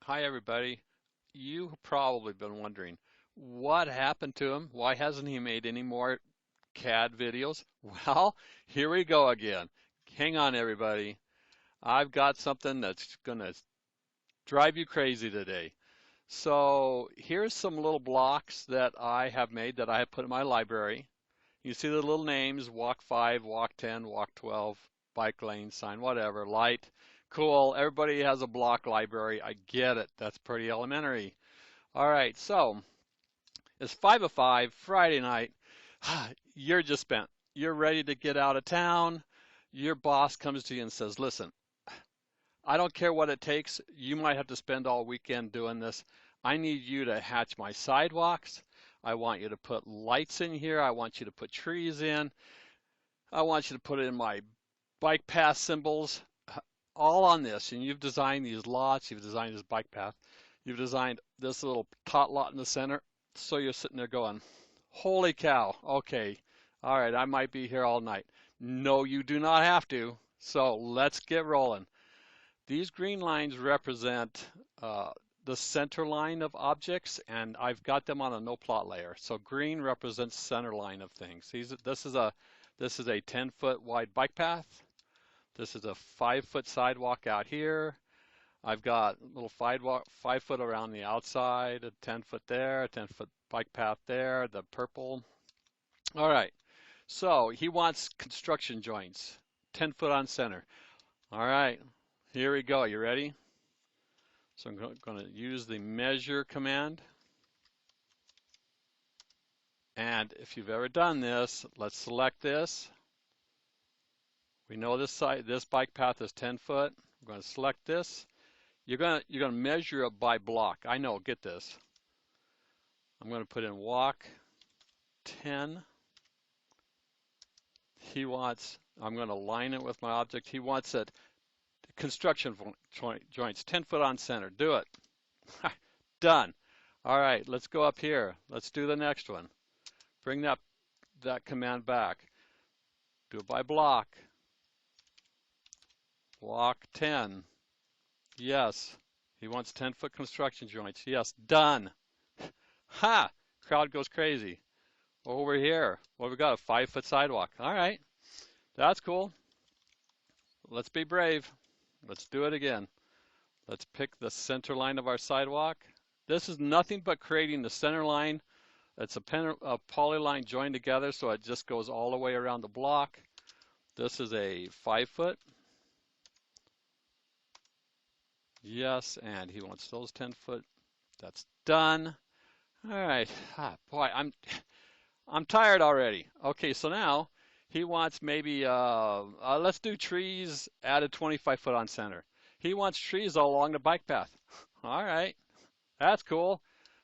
Hi, everybody. You've probably been wondering what happened to him? Why hasn't he made any more CAD videos? Well, here we go again. Hang on, everybody. I've got something that's going to drive you crazy today. So here's some little blocks that I have made that I have put in my library. You see the little names, walk 5, walk 10, walk 12, bike lane sign, whatever, light. Cool. Everybody has a block library. I get it. That's pretty elementary. All right. So it's 5 of 5, Friday night. You're just spent. You're ready to get out of town. Your boss comes to you and says, listen, I don't care what it takes. You might have to spend all weekend doing this. I need you to hatch my sidewalks. I want you to put lights in here. I want you to put trees in. I want you to put in my bike path symbols, all on this. And you've designed these lots. You've designed this bike path. You've designed this little tot lot in the center. So you're sitting there going, holy cow. Okay. All right. I might be here all night. No, you do not have to. So let's get rolling. These green lines represent the center line of objects, and I've got them on a no plot layer. So green represents center line of things. This is a 10-foot wide bike path. This is a 5-foot sidewalk out here. I've got a little 5-foot around the outside, a 10-foot there, a 10-foot bike path there, the purple. All right. So he wants construction joints, 10-foot on center. All right. Here we go. You ready? So I'm going to use the measure command. And if you've ever done this, let's select this. We know this bike path is 10 foot. I'm going to select this. You're going to measure it by block. I know, get this. I'm going to put in walk 10. I'm going to line it with my object. He wants it construction joints, 10 foot on center. Do it. Done. All right, let's go up here. Let's do the next one. Bring that command back. Do it by block. Block 10. Yes. He wants 10-foot construction joints. Yes. Done. Ha! Crowd goes crazy. Over here, well, we got a 5-foot sidewalk. All right. That's cool. Let's be brave. Let's do it again. Let's pick the center line of our sidewalk. This is nothing but creating the center line. It's a polyline joined together, so it just goes all the way around the block. This is a 5-foot. Yes, and he wants those 10-foot. That's done. All right. Boy, I'm tired already. Okay, so now he wants maybe, let's do trees, added 25-foot on center. He wants trees all along the bike path. All right, that's cool.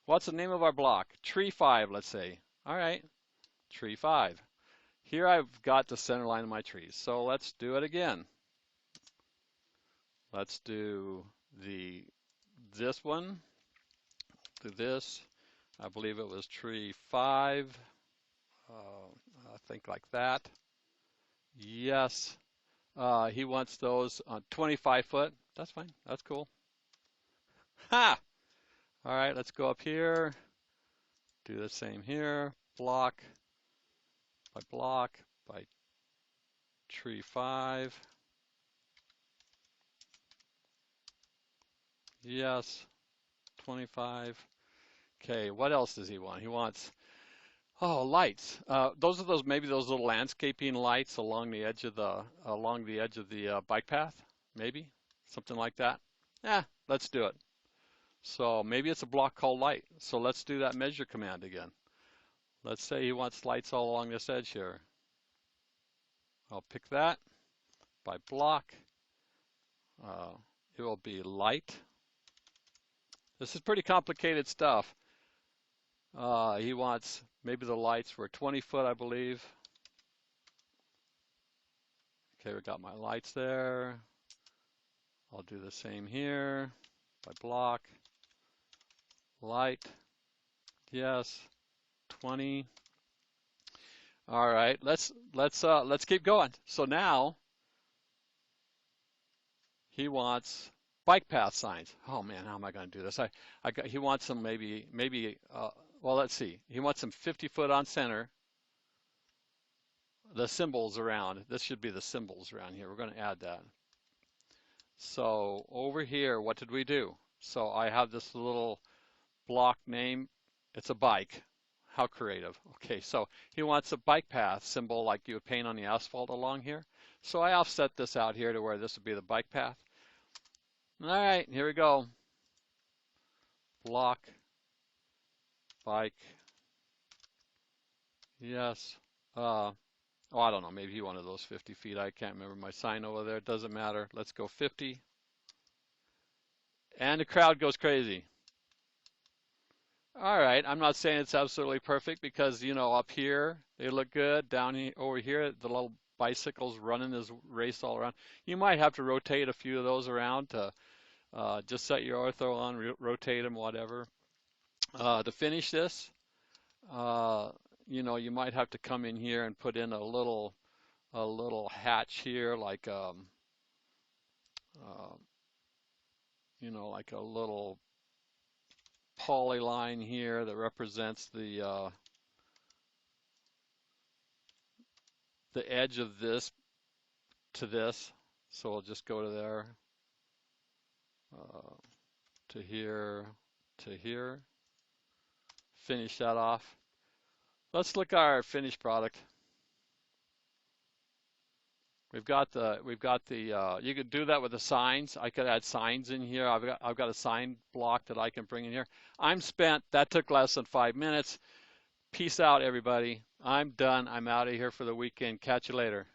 What's the name of our block? Tree 5, let's say. All right, tree 5. Here I've got the center line of my trees. So let's do it again. Let's do this one. Do this. I believe it was tree 5. I think like that. Yes. He wants those on 25 foot. That's fine. That's cool. Ha! All right, let's go up here. Do the same here. Block by tree 5. Yes. 25. Okay, what else does he want? He wants lights. Those are maybe those little landscaping lights along the edge of the bike path, maybe something like that. Yeah, let's do it. So maybe it's a block called light. So let's do that measure command again. Let's say he wants lights all along this edge here. I'll pick that by block. It will be light. This is pretty complicated stuff. He wants maybe the lights were 20 foot, I believe. Okay, we got my lights there. I'll do the same here by block. Light. Yes. 20. All right, let's keep going. So now he wants bike path signs. Oh man, how am I going to do this? He wants some well, let's see. He wants some 50 foot on center. The symbols around. This should be the symbols around here. We're going to add that. So over here, what did we do? So I have this little block name. It's a bike. How creative. Okay, so he wants a bike path symbol like you would paint on the asphalt along here. So I offset this out here to where this would be the bike path. All right, here we go. Block, bike, yes. Oh, I don't know, maybe one of those 50 feet. I can't remember my sign over there. It doesn't matter. Let's go 50. And the crowd goes crazy. All right, I'm not saying it's absolutely perfect because, you know, up here they look good. Down here, over here, the little bicycles running this race all around. You might have to rotate a few of those around to just set your ortho on, rotate them, whatever. To finish this, you know, you might have to come in here and put in a little hatch here, like you know, like a little polyline here that represents the edge of this to this. So we'll just go to there, to here, to here. Finish that off. Let's look at our finished product. We've got the you could do that with the signs. I could add signs in here. I've got a sign block that I can bring in here. I'm spent. That took less than 5 minutes. Peace out, everybody. I'm done. I'm out of here for the weekend. Catch you later.